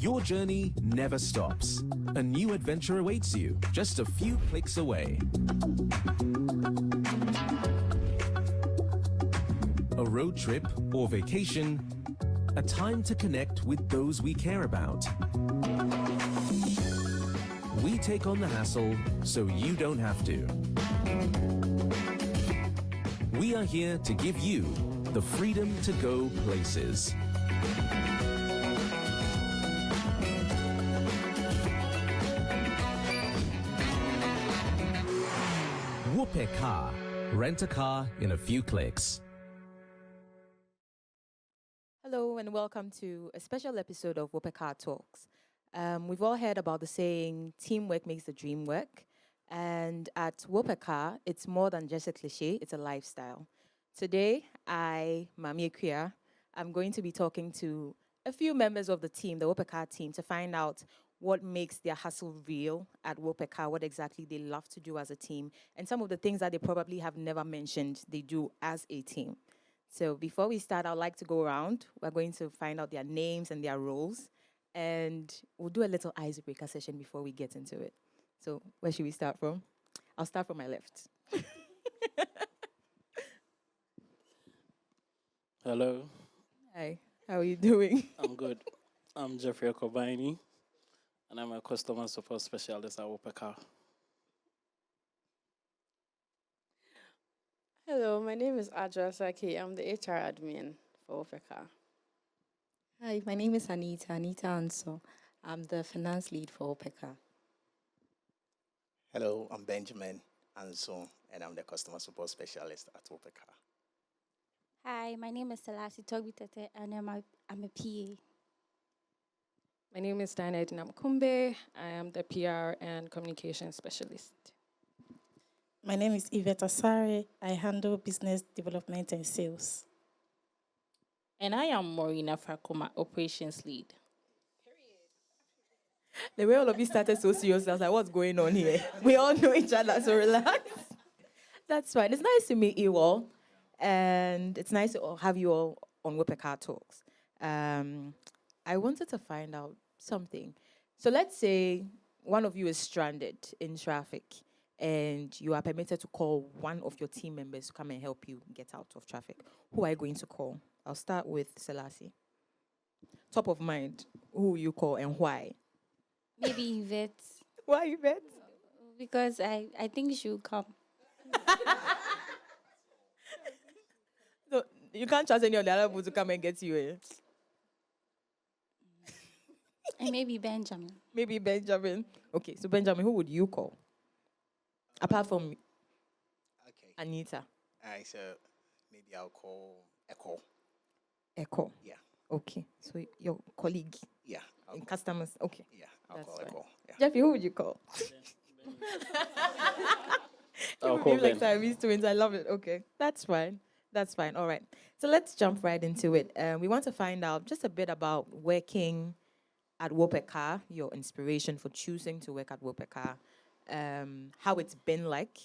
Your journey never stops. A new adventure awaits you just a few clicks away. A road trip or vacation, a time to connect with those we care about. We take on the hassle so you don't have to. We are here to give you the freedom to go places. WopeCar's. Rent a car in a few clicks. Hello and welcome to a special episode of WopeCar's Talks. We've all heard about the saying, teamwork makes the dream work. And at WopeCar's, it's more than just a cliche, it's a lifestyle. Today, Mami Equia, I'm going to be talking to a few members of the team, the WopeCar's team, to find out what makes their hustle real at WopeCar's, what exactly they love to do as a team, and some of the things that they probably have never mentioned they do as a team. So before we start, I'd like to go around. We're going to find out their names and their roles, and we'll do a little icebreaker session before we get into it. So where should we start from? I'll start from my left. Hello. Hi, how are you doing? I'm good. I'm Jeffrey Okobaini, and I'm a customer support specialist at WopeCar's. Hello, my name is Adra Saki. I'm the HR admin for WopeCar's. Hi, my name is Anita Unsung. I'm the finance lead for WopeCar's. Hello, I'm Benjamin Unsung, and I'm the customer support specialist at WopeCar's. Hi, my name is Selassie Togbitete, and I'm a PA. My name is Diana Edinamkumbe. I am the PR and communication specialist. My name is Yvette Asare. I handle business development and sales. And I am Maureen Afrakoma, operations lead. The way all of you started so serious, I was like, what's going on here? We all know each other, so relax. That's fine. It's nice to meet you all. And it's nice to have you all on WopeCar's Talks. I wanted to find out something. So let's say one of you is stranded in traffic and you are permitted to call one of your team members to come and help you get out of traffic. Who are you going to call? I'll start with Selassie. Top of mind, who will you call and why? Maybe Yvette. Why Yvette? Because I think she will come. So you can't trust any of the other people to come and get you. Eh? And maybe Benjamin. Maybe Benjamin. Okay, so Benjamin, who would you call? Apart from Anita. All right, so maybe I'll call Echo. Echo? Yeah. Okay, so your colleague? Yeah. In customers? Okay. Yeah, I'll That's call fine. Echo. Yeah. Jeffy, who would you call? I'll call like Ben. Siamese twins. I love it. Okay, that's fine. That's fine. All right. So let's jump right into it. We want to find out just a bit about working at WopeCar's, your inspiration for choosing to work at WopeCar's, how it's been like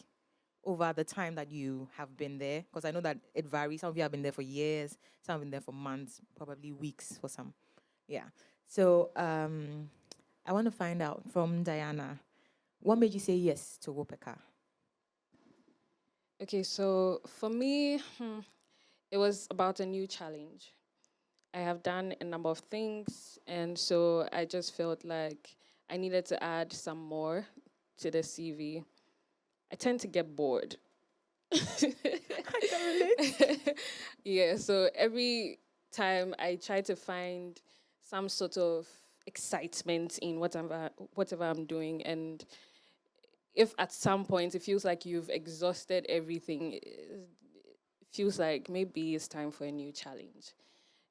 over the time that you have been there, because I know that it varies. Some of you have been there for years, some have been there for months, probably weeks for some. Yeah. So I want to find out from Diana, what made you say yes to WopeCar's? Okay, so for me, it was about a new challenge. I have done a number of things, and so I just felt like I needed to add some more to the CV. I tend to get bored. I can relate. Yeah, so every time I try to find some sort of excitement in whatever I'm doing, and if at some point it feels like you've exhausted everything, it feels like maybe it's time for a new challenge.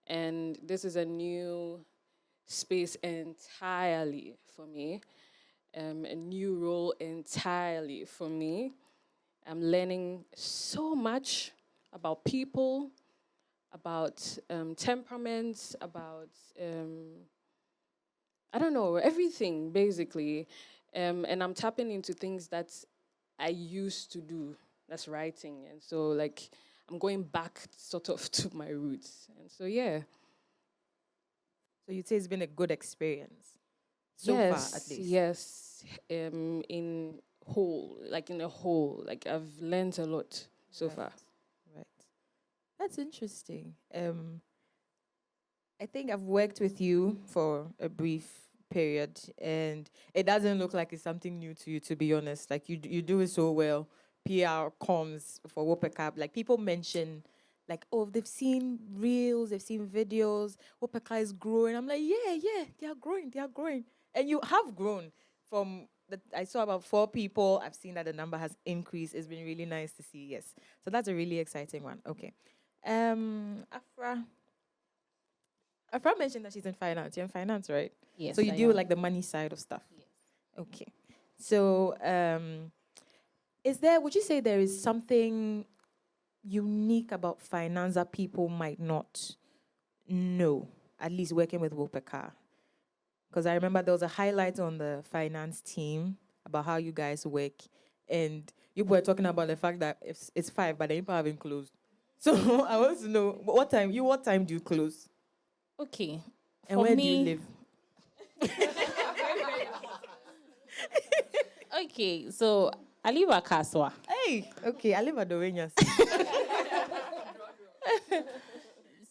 And this is a new space entirely for me, a new role entirely for me. I'm learning so much about people, about temperaments, about, I don't know, everything basically. And I'm tapping into things that I used to do, that's writing. And so like, I'm going back sort of to my roots. And so, yeah. So you'd say it's been a good experience so far, at least. Yes. In whole, like in a whole, like I've learned a lot so Right. far. Right. That's interesting. I think I've worked with you for a brief period, and it doesn't look like it's something new to you, to be honest. Like you do it so well. PR comms for WopeCar. Like people mention, like, oh, they've seen reels, they've seen videos. WopeCar is growing. I'm like, yeah, they are growing, and you have grown from. I saw about 4 people. I've seen that the number has increased. It's been really nice to see. Yes, so that's a really exciting one. Okay, Afra mentioned that she's in finance. You're in finance, right? Yes. So you I deal with am. like the money side of stuff. Yes. Okay. So would you say there is something unique about finance that people might not know, at least working with WopeCar? Because I remember there was a highlight on the finance team about how you guys work, and you were talking about the fact that it's 5, but the people haven't closed. So I want to know what time do you close? Okay. And For where me, do you live? Okay, so I live at Kaswa. Hey, okay, I live at Dovenyas.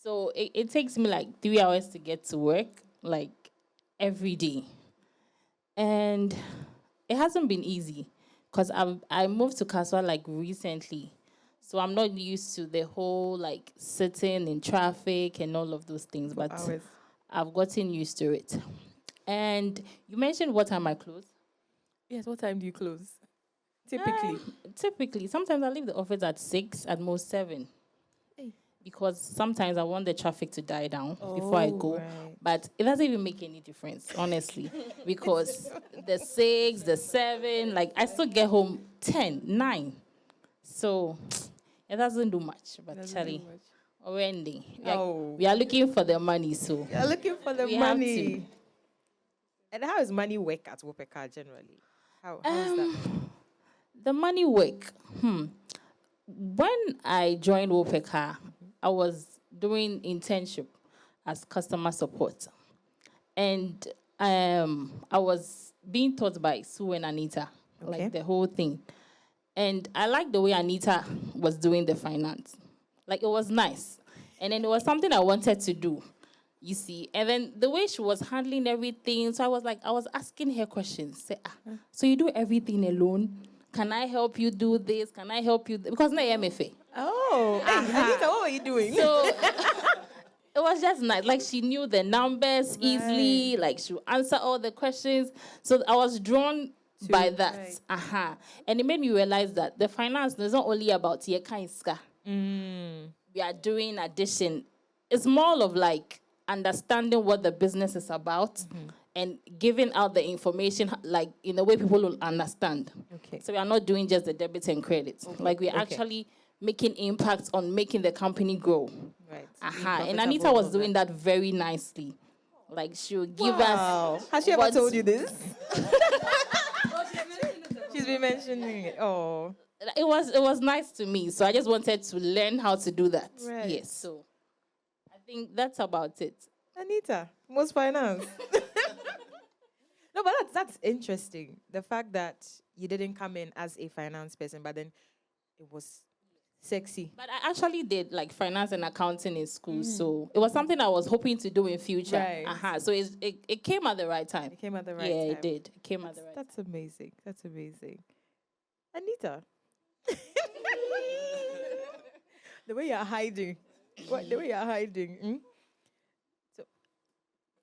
So it takes me like 3 hours to get to work, like every day. And it hasn't been easy because I moved to Kaswa like recently. So I'm not used to the whole like sitting in traffic and all of those things, but hours. I've gotten used to it. And you mentioned what time I close. Yes, what time do you close? Typically. Typically, sometimes I leave the office at 6, at most 7. Hey. Because sometimes I want the traffic to die down before I go. Right. But it doesn't even make any difference, honestly. Because the 6, the 7, like I still get home 10, 9. So it doesn't do much. But Charlie, Wendy, we are looking for the money, so You're looking for the we have money. to. And how is money work at WopeCar generally? How is that? The money work. When I joined WopeCar, I was doing internship as customer support. And I was being taught by Sue and Anita, Okay. like the whole thing. And I liked the way Anita was doing the finance. Like, it was nice. And then it was something I wanted to do, you see. And then the way she was handling everything, so I was asking her questions. Say, so you do everything alone? Can I help you do this? Can I help you? Because now I'm MFA. Oh, hey, Anita, what were you doing? So it was just nice. Like, she knew the numbers easily. Like, she would answer all the questions. So I was drawn by that. Right. And it made me realize that the finance is not only about Yeka. We are doing addition. It's more of like understanding what the business is about and giving out the information like in a way people will understand. Okay. So we are not doing just the debits and credits. Like we're actually making impacts on making the company grow. Right. And Anita was doing that very nicely. Like she would give us. Has she ever told you this? She's been mentioning it. Oh. It was nice to me. So I just wanted to learn how to do that. Right. Yes. So I think that's about it. Anita, most finance. No, but that's interesting. The fact that you didn't come in as a finance person, but then it was sexy. But I actually did like finance and accounting in school, so it was something I was hoping to do in future. Right. So it came at the right time. It came at the right time. Yeah, it did. It came at the right time. That's amazing. That's amazing. Anita. The way you're hiding. The way you're hiding. So,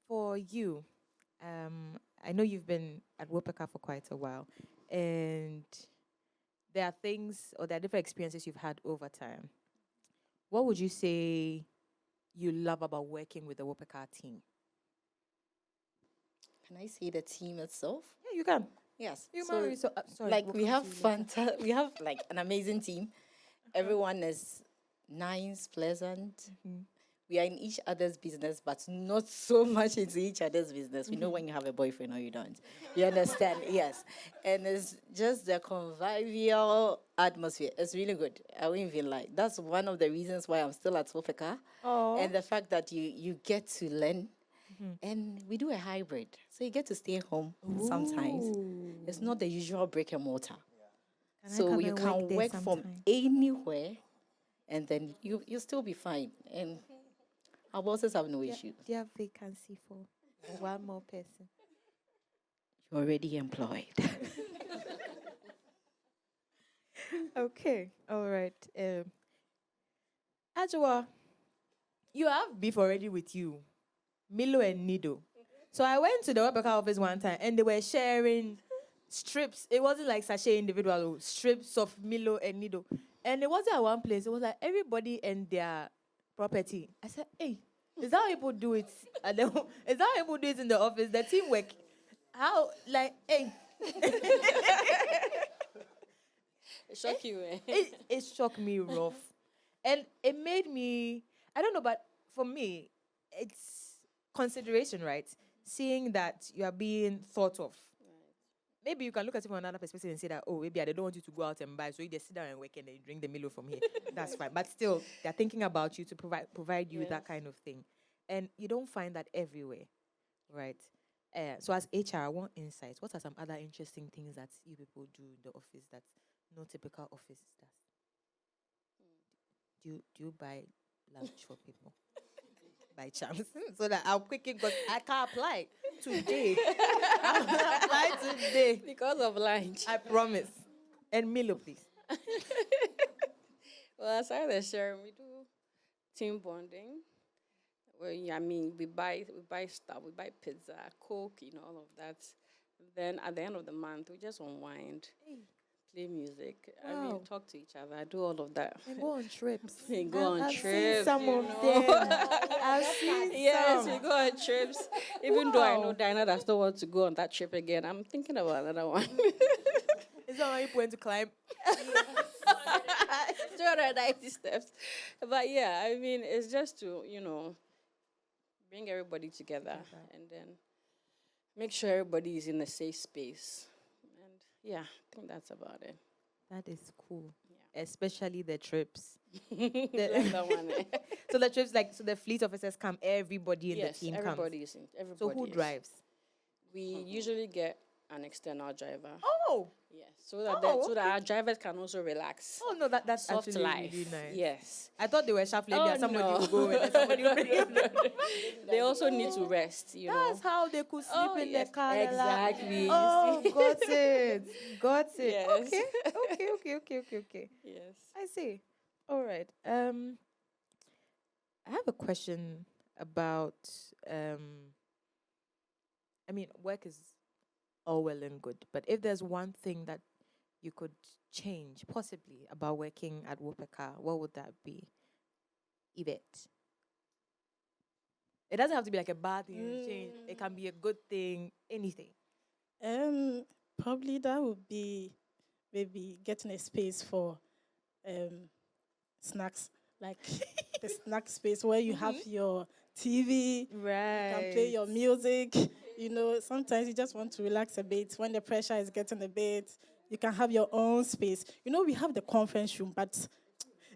for you, I know you've been at WopeCar for quite a while, and there are things or there are different experiences you've had over time. What would you say you love about working with the WopeCar team? Can I say the team itself? Yeah, you can. Yes. Sorry, like we'll we come have to you fun. We have like an amazing team. Everyone is nice, pleasant. We are in each other's business, but not so much into each other's business. We know when you have a boyfriend or you don't. You understand? Yes. And it's just the convivial atmosphere. It's really good. I won't even lie. That's one of the reasons why I'm still at WopeCar. And the fact that you get to learn And we do a hybrid. So you get to stay home sometimes. It's not the usual brick and mortar. Can I So come you and can there work from sometime? anywhere and then you'll still be fine. And our bosses have no issue. Do you have vacancy for one more person? You're already employed. Okay, all right. Ajwa, you have beef already with you, Milo and Nido. So I went to the WopeCar's office one time and they were sharing strips. It wasn't like sachet individual, strips of Milo and Nido. And it wasn't at one place. It was like everybody and their property. I said, hey, is that how people do it? Is that how people do it in the office? The teamwork. How, like, hey. It shocked you, eh? It shocked me rough. And it made me, I don't know, but for me, it's consideration, right? Seeing that you are being thought of. Maybe you can look at it from another perspective and say that, oh, maybe they don't want you to go out and buy, so you just sit down and work and then you drink the Milo from here. That's fine. But still, they're thinking about you to provide you with that kind of thing. And you don't find that everywhere, right? So as HR, I want insights. What are some other interesting things that you people do in the office that no typical office does? Do you buy lunch for people? By chance. So that I'll quickly, because I can't apply today. I will apply today. Because of lunch. I promise. And Milo, please. Well, aside the sharing, we do team bonding. Well, yeah, I mean, we buy stuff, we buy pizza, Coke, all of that. Then at the end of the month, we just unwind, play music. I mean, Wow. talk to each other, do all of that. And go on trips. We go on I've trips. seen some you of know. them. I've seen Yes, some. we go on trips. Even though I know Wow. Diana does not want to go on that trip again, I'm thinking about another one. Is that why you went to climb? 290 steps. But yeah, I mean, it's just to, bring everybody together and then make sure everybody is in a safe space. And yeah, I think that's about it. That is cool. Yeah. Especially the trips. Like that one, eh? So the trips, so the fleet officers come, everybody in Yes, the team everybody comes. is in. Everybody So who is. drives? We usually get an external driver. Oh! Yes, so that okay. our drivers can also relax. Oh, no, that's Soft actually life. really nice. Yes. I thought they were shuffling there. Somebody no. would go and then somebody would bring them. They also need to rest, That's how they could sleep in yes, the car. exactly. Oh, got it. Got it. Yes. Okay. Yes. I see. All right. I have a question about, work is all well and good, but if there's one thing that you could change, possibly, about working at WopeCar's, what would that be? Yvette. It doesn't have to be like a bad thing to change. It can be a good thing, anything. Probably that would be maybe getting a space for snacks, like the snack space where you have your TV, Right. you can play your music. Sometimes you just want to relax a bit. When the pressure is getting a bit, you can have your own space. We have the conference room, but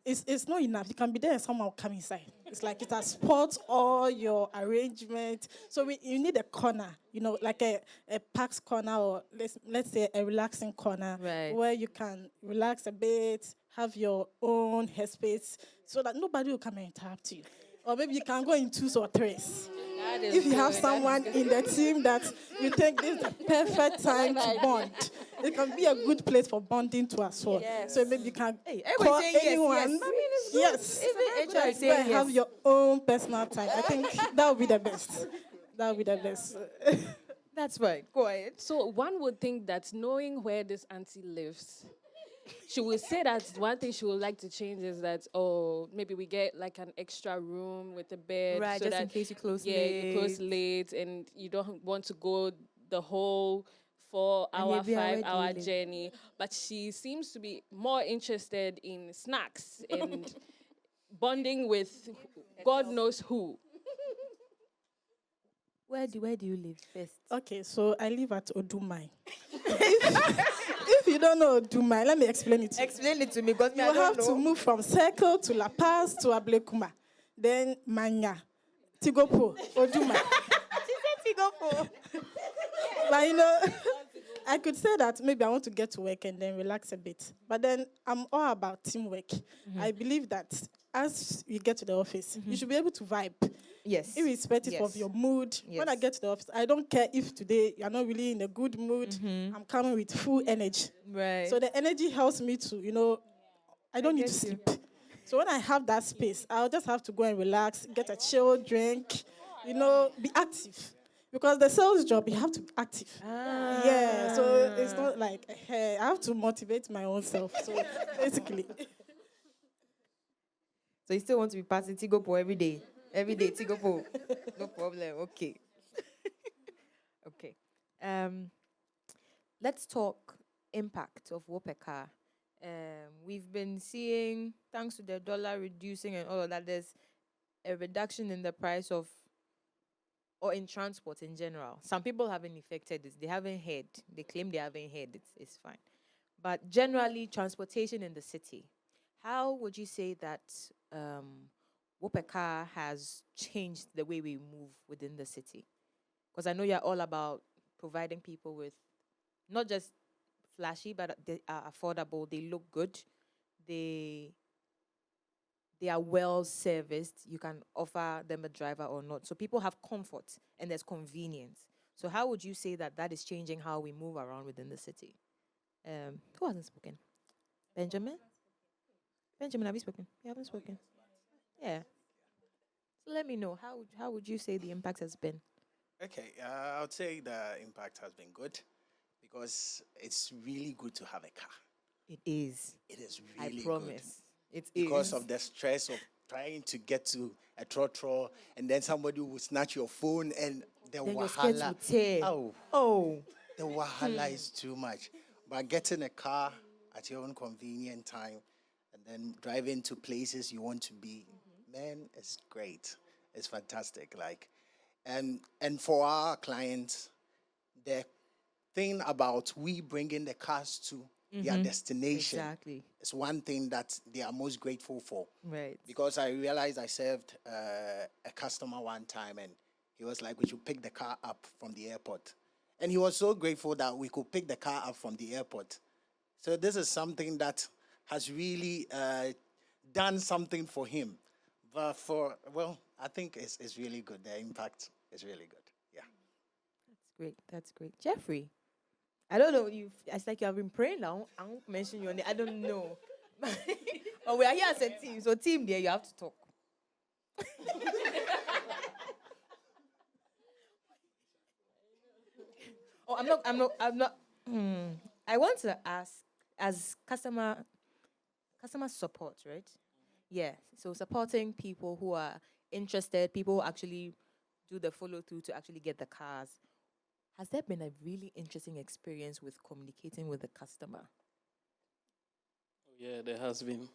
it's not enough. You can be there and someone will come inside. It's like it has spots all your arrangement. So you need a corner, like a packed corner, or let's say a relaxing corner, Right. where you can relax a bit, have your own headspace, so that nobody will come and interrupt you. Or maybe you can go in twos or threes. If you have someone in the team that you think this is the perfect time to bond, it can be a good place for bonding too as well. Yes. So maybe you can everybody call saying yes, anyone. yes. Yes. Even HR Like, saying where have yes. your own personal time. I think that would be the best. That would be the best. That's right. Go ahead. So one would think that knowing where this auntie lives, she will say that one thing she would like to change is that, maybe we get like an extra room with a bed. Right, so just that, in case you close you late. close late and you don't want to go the whole 4 And hour, maybe I 5 hour would do it. journey. But she seems to be more interested in snacks and bonding with God knows who. Where do you live first? Okay, so I live at Odumai. If you don't know Odumai, let me explain it to you. Explain it to me, because You I don't have know. to move from Circle to La Paz to Ablekuma, then Manya, Tigopo, Odumai. But I could say that maybe I want to get to work and then relax a bit. But then I'm all about teamwork. I believe that as you get to the office, you should be able to vibe. Yes. Irrespective of your mood. When I get to the office, I don't care if today you're not really in a good mood. I'm coming with full energy. Right. So the energy helps me to, I don't need to sleep. So when I have that space, I'll just have to go and relax, get a chill drink, be active. Because the sales job, you have to be active. Yeah, so it's not like, hey, I have to motivate my own self. So basically. So you still want to be passing Tigopo every day? Every day, Tigopo. No problem. Okay. Okay. Let's talk impact of WopeCar. We've been seeing, thanks to the dollar reducing and all of that, there's a reduction in the price of, or in transport in general. Some people haven't affected this. They haven't heard. They claim they haven't heard. It's fine. But generally, transportation in the city. How would you say that WopeCar has changed the way we move within the city? Because I know you're all about providing people with not just flashy, but they are affordable. They look good. They are well serviced. You can offer them a driver or not. So people have comfort and there's convenience. So how would you say that that is changing how we move around within the city? Who hasn't spoken? Benjamin? Benjamin, have you spoken? You haven't spoken. Yeah. So let me know, how would you say the impact has been? Okay, I would say the impact has been good because it's really good to have a car. It is. It is really I promise. good. It Because is. of the stress of trying to get to a trotro and then somebody will snatch your phone and the Then your skirts wahala. will tear. Oh, the wahala is too much. But getting a car at your own convenient time and then driving to places you want to be, man, it's great. It's fantastic. And for our clients, the thing about we bringing the cars to their destination is one thing that they are most grateful for. Right. Because I realized I served a customer one time and he was like, we should pick the car up from the airport. And he was so grateful that we could pick the car up from the airport. So this is something that has really done something for him. But I think it's really good. The impact is really good. Yeah. That's great. That's great. Jeffrey, I don't know. It's like you have been praying now. I won't mention your name. I don't know. But we are here as a team. So team there, you have to talk. Oh, I'm not. I want to ask, as customer support, right? Yeah. So supporting people who are interested, people who actually do the follow through to actually get the cars. Has there been a really interesting experience with communicating with the customer? Yeah, there has been.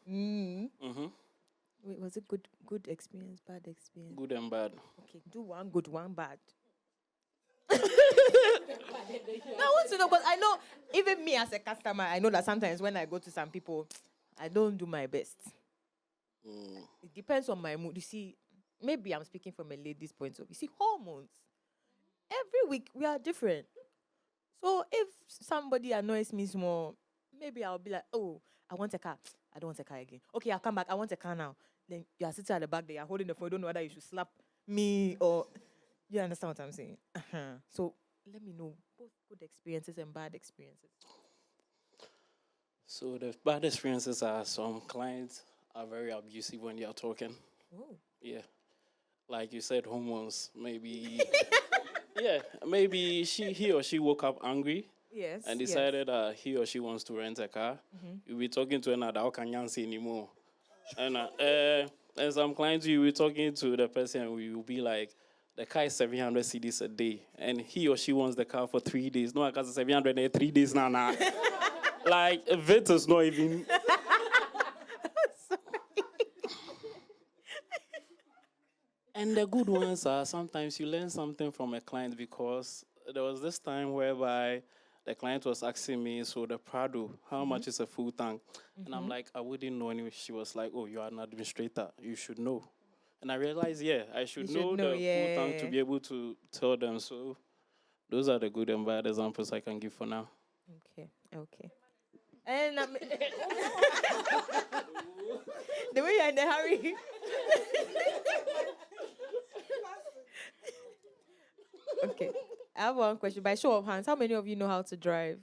Wait, was it good experience, bad experience? Good and bad. Okay, do one good, one bad. No, I want to know, because I know, even me as a customer, I know that sometimes when I go to some people, I don't do my best. It depends on my mood. You see, maybe I'm speaking from a lady's point of view. You see, hormones. Every week, we are different. So if somebody annoys me more, maybe I'll be like, oh, I want a car. I don't want a car again. Okay, I'll come back. I want a car now. Then you are sitting at the back there, you're holding the phone. You don't know whether you should slap me or... You understand what I'm saying? So let me know both good experiences and bad experiences. So the bad experiences are some clients are very abusive when you're talking. Oh. Yeah. Like you said, hormones. Maybe... Yeah, maybe he or she woke up angry. Yes. And decided he or she wants to rent a car. You'll be talking to another, how can you see anymore? And some clients, you will be talking to the person, we will be like, the car is 700 cedis a day. And he or she wants the car for 3 days. No, I got 700 in 3 days now. Like, VIT is not even... And the good ones are sometimes you learn something from a client, because there was this time whereby the client was asking me, so the Prado, how much is a full tank? And I'm like, I wouldn't know. And she was like, oh, you are an administrator. You should know. And I realized, I should know the full tank to be able to tell them. So Those are the good and bad examples I can give for now. Okay. And the way you're in a hurry. Okay. I have one question. By show of hands, how many of you know how to drive?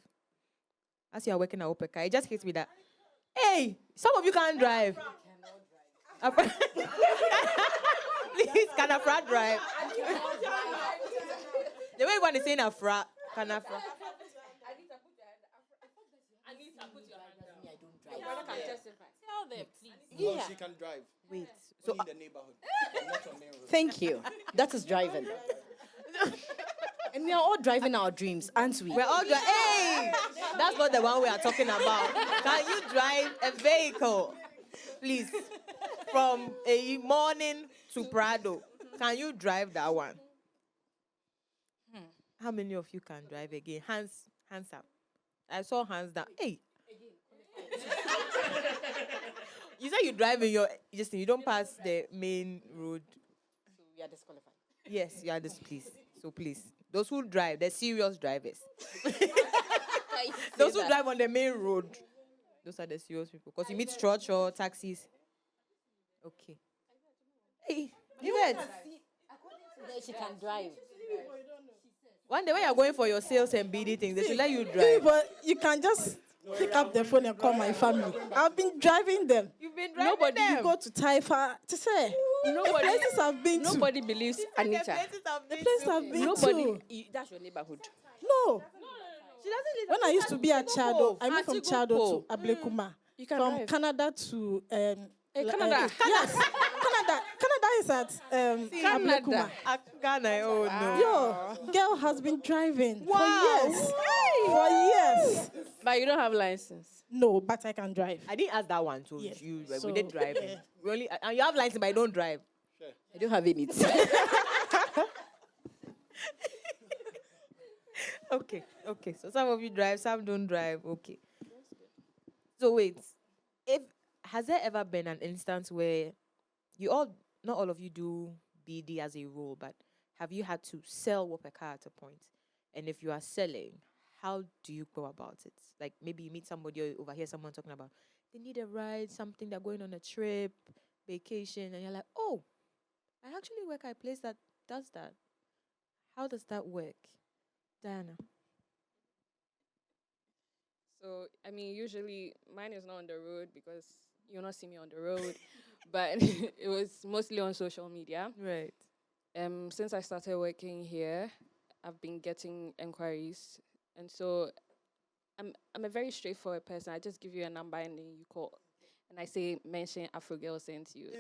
As you are working at WopeCar's, it just hits me that, hey, some of you can't drive. Please, can Afra drive? The way one is saying Afra, can Afra? Tell them, please. No, she can drive. Wait. So in the neighborhood, but not on main road. Thank you. That is driving. And we are all driving our dreams, aren't we? We're all driving. Hey, that's not the one we are talking about. Can you drive a vehicle, please, from a morning to Prado? Can you drive that one? How many of you can drive again? Hands up. I saw hands down. Hey. You say you drive in your, you don't pass the main road. So we are disqualified. Yes, you are this, please. So please, those who drive, they're serious drivers. Those who drive on the main road, those are the serious people. Because you meet stretch or taxis. Okay. Hey, Yvette. She can drive. One day when you're going for your sales and BD things, they should let you drive. But you can just pick up the phone and call my family. I've been driving them. You've been driving Nobody them. You go to Taifa to say. The places I've been to. Nobody believes Anita. The places I've been Nobody. to. That's your neighborhood. No. She doesn't live. When I used to be at Chado, I moved from Chado to Ablekuma. You can From drive. Canada to Canada. Yes, Canada is at Ablekuma. Ghana, oh no. Yo, girl has been driving Wow. for years. For years. But you don't have license. No, but I can drive. I didn't ask that one, so Yes. we So, did drive. yeah. We only, and you have license, but I don't drive. I don't have any. Okay. So some of you drive, some don't drive. Okay. So wait, has there ever been an instance where not all of you do BD as a role, but have you had to sell WopeCar's at a point? And if you are selling, how do you go about it? Like maybe you meet somebody or overhear someone talking about they need a ride, something, they're going on a trip, vacation, and you're like, oh, I actually work at a place that does that. How does that work? Diana. So, I mean, usually mine is not on the road because you'll not see me on the road, but it was mostly on social media. Right. Since I started working here, I've been getting inquiries, and so I'm a very straightforward person. I just give you a number and then you call, and I say mention Afro Girl sent you.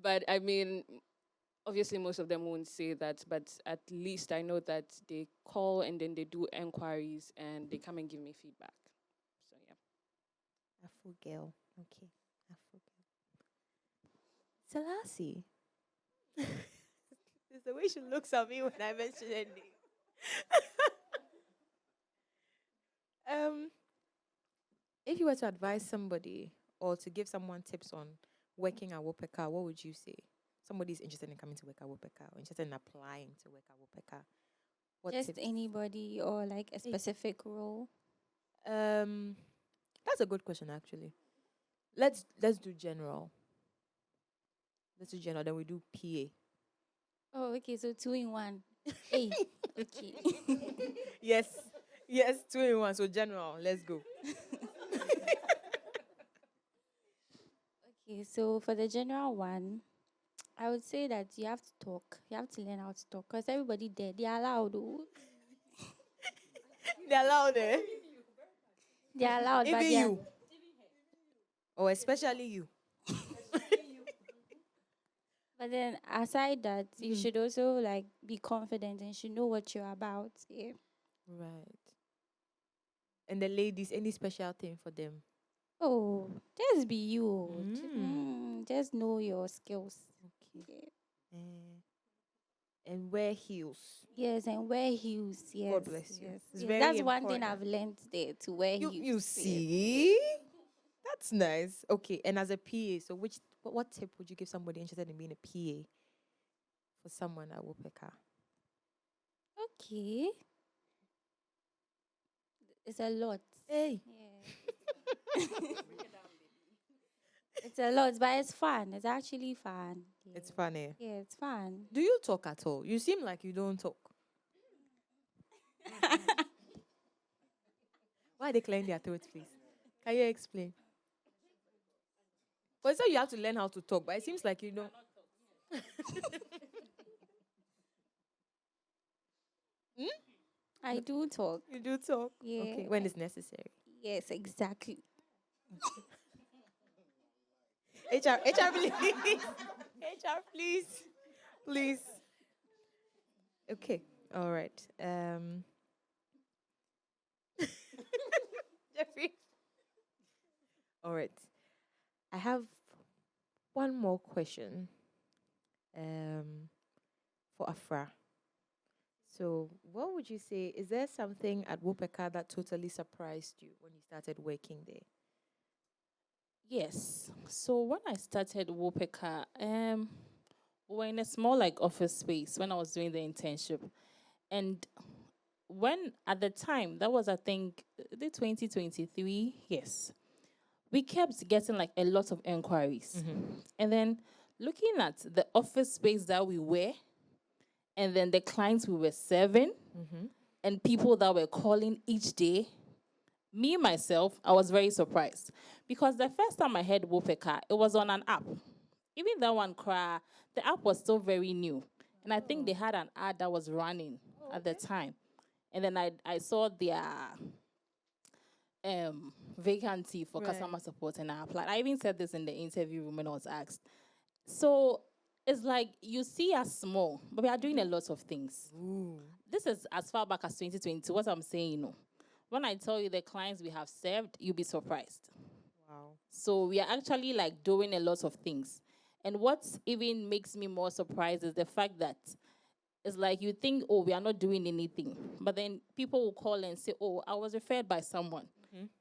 But I mean, obviously most of them won't say that, but at least I know that they call and then they do inquiries and they come and give me feedback. So yeah. Afro girl. Okay. Afro girl. Selassie. It's the way she looks at me when I mention her name. If you were to advise somebody or to give someone tips on working at WopeCar's, what would you say? Somebody's interested in coming to work at WopeCar's or interested in applying to work at WopeCar's. What Just tips? anybody or like a specific role? That's a good question actually. Let's do general. Let's do general, then we do PA. Oh, okay, so 2 in 1. Hey, okay. Yes, 2 in 1. So general, let's go. Okay, so for the general one, I would say that you have to talk. You have to learn how to talk because everybody there, they are loud. Oh. They're loud, eh? They are loud, but Even they are, you. Or especially you. but then aside that, you should also like be confident and should know what you're about. Yeah. Right. And the ladies, any special thing for them? Oh, just be you. Just know your skills. Okay. And wear heels. Yes, and wear heels. Yes. God bless you. Yes. It's Yes, very that's one thing important. I've learned there, to wear heels. You yes. see? That's nice. Okay, and as a PA, so what tip would you give somebody interested in being a PA for someone at WopeCar's? Okay. It's a lot. Hey. Yeah. It's a lot, but it's fun. It's actually fun. Yeah. It's funny. Yeah, it's fun. Do you talk at all? You seem like you don't talk. Why are they clearing their throats, please? Can you explain? But so you have to learn how to talk, but it seems like you don't. I do talk. You do talk? Yeah. Okay, when it's necessary. Yes, exactly. HR, please. HR, please. Please. Okay, all right. Jeffrey. All right. I have one more question for Afra. So, what would you say? Is there something at WopeCar that totally surprised you when you started working there? Yes. So when I started WopeCar, we were in a small like office space when I was doing the internship. And when at the time, that was I think the 2023, yes. We kept getting like a lot of inquiries. And then looking at the office space that we were, and then the clients we were serving, and people that were calling each day, me, myself, I was very surprised. Because the first time I heard WopeCar, it was on an app. Even that one cry, the app was still very new. And I think they had an ad that was running at the time. And then I saw their vacancy for customer support and I applied. I even said this in the interview room when I was asked. So it's like you see us small, but we are doing a lot of things. This is as far back as 2020. What I'm saying, when I tell you the clients we have served, you'll be surprised. Wow. So we are actually like doing a lot of things. And what even makes me more surprised is the fact that it's like you think, oh, we are not doing anything. But then people will call and say, oh, I was referred by someone.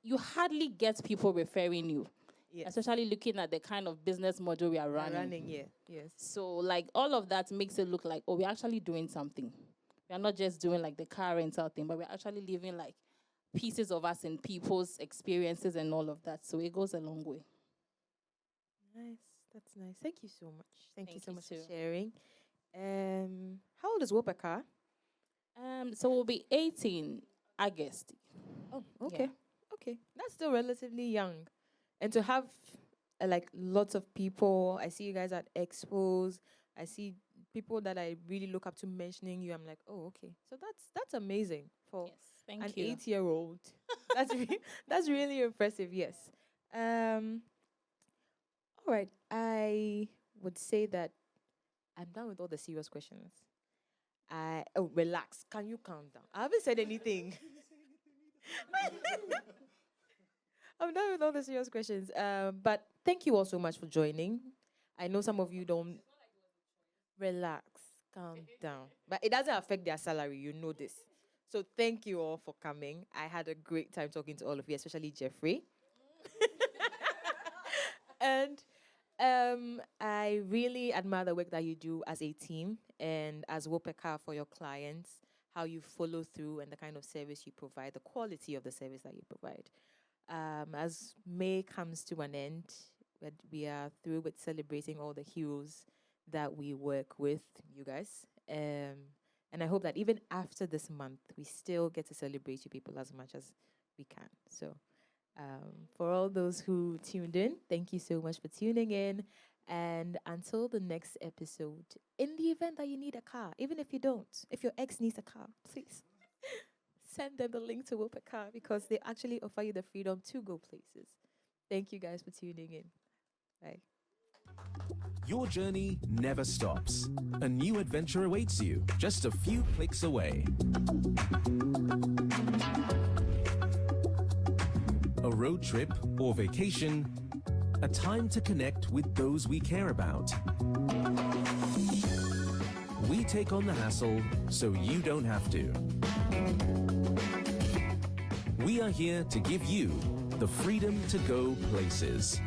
You hardly get people referring you. Yes. Especially looking at the kind of business model we are running. Yes. So like all of that makes it look like, oh, we're actually doing something. We are not just doing like the car rental thing, but we're actually living like pieces of us in people's experiences and all of that. So it goes a long way. Nice. That's nice. Thank you so much. Thank you so much too. for sharing. How old is WopeCar? So we'll be 18 August. Oh, okay. Yeah. Okay. That's still relatively young. And to have like lots of people, I see you guys at expos. I see people that I really look up to mentioning you. I'm like, oh, okay. So that's amazing for Yes, thank an you. 8-year-old. That's really impressive. Yes. All right. I would say that I'm done with all the serious questions. Relax. Can you calm down? I haven't said anything. I'm done with all the serious questions. But thank you all so much for joining. I know some of you don't. Relax. Calm down. But it doesn't affect their salary. You know this. So thank you all for coming. I had a great time talking to all of you, especially Jeffrey. And I really admire the work that you do as a team and as WopeCar for your clients, how you follow through and the kind of service you provide, the quality of the service that you provide. As May comes to an end, we are through with celebrating all the heroes that we work with, you guys. And I hope that even after this month, we still get to celebrate you people as much as we can. So for all those who tuned in, thank you so much for tuning in. And until the next episode, in the event that you need a car, even if you don't, if your ex needs a car, please send them the link to WopeCar because they actually offer you the freedom to go places. Thank you guys for tuning in. Bye. Your journey never stops. A new adventure awaits you just a few clicks away. A road trip or vacation, a time to connect with those we care about. We take on the hassle so you don't have to. We are here to give you the freedom to go places.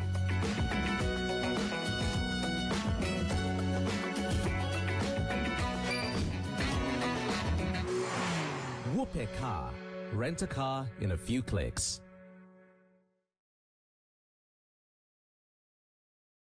WopeCar. Rent a car in a few clicks.